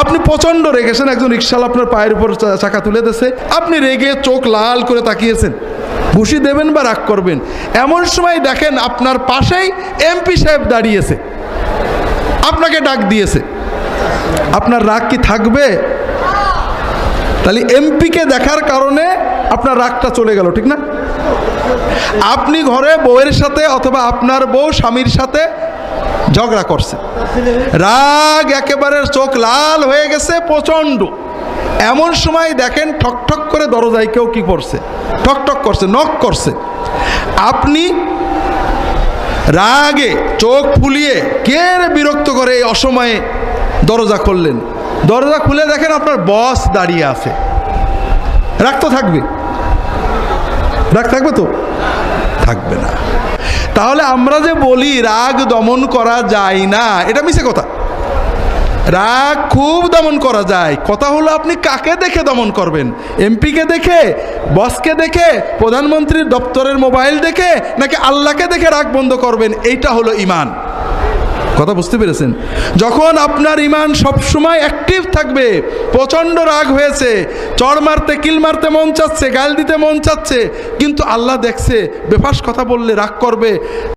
আপনি প্রচণ্ড রেগেছেন, একজন রিকশাওয়ালা আপনার পায়ের উপর চাকা তুলে দিয়েছে, আপনি রেগে চোখ লাল করে তাকিয়েছেন, ঘুষি দেবেন বা রাগ করবেন। এমন সময় দেখেন আপনার পাশেই এমপি সাহেব দাঁড়িয়েছে, আপনাকে ডাক দিয়েছে, আপনার রাগ কি থাকবে? তাহলে এমপিকে দেখার কারণে আপনার রাগটা চলে গেল, ঠিক না? আপনি ঘরে বউয়ের সাথে অথবা আপনার বউ স্বামীর সাথে ঝগড়া করছে, রাগ একেবারে চোখ লাল হয়ে গেছে প্রচণ্ড। এমন সময় দেখেন ঠক ঠক করে দরজায় কেউ কি করছে, ঠক ঠক করছে, নক করছে। আপনি রাগে চোখ ফুলিয়ে কে বিরক্ত করে এই অসময়ে দরজা খুললেন, দরজা খুলে দেখেন আপনার বস দাঁড়িয়ে আছে, রাগ তো থাকবে? রাগ থাকবে তো? থাকবে না। তাহলে আমরা যে বলি রাগ দমন করা যায় না, এটা মিছে কথা। রাগ খুব দমন করা যায়। কথা হলো আপনি কাকে দেখে দমন করবেন, এমপিকে দেখে, বসকে দেখে, প্রধানমন্ত্রীর দপ্তরের মোবাইল দেখে, নাকি আল্লাহকে দেখে রাগ বন্ধ করবেন? এইটা হলো ঈমান। কথা বুঝতে পেরেছেন? যখন আপনার ঈমান সবসময় অ্যাক্টিভ থাকবে, প্রচণ্ড রাগ হয়েছে, চড় মারতে কিল মারতে মন চাচ্ছে, গাল দিতে মন চাচ্ছে, কিন্তু আল্লাহ দেখছে, বেফাস কথা বললে রাগ করবে,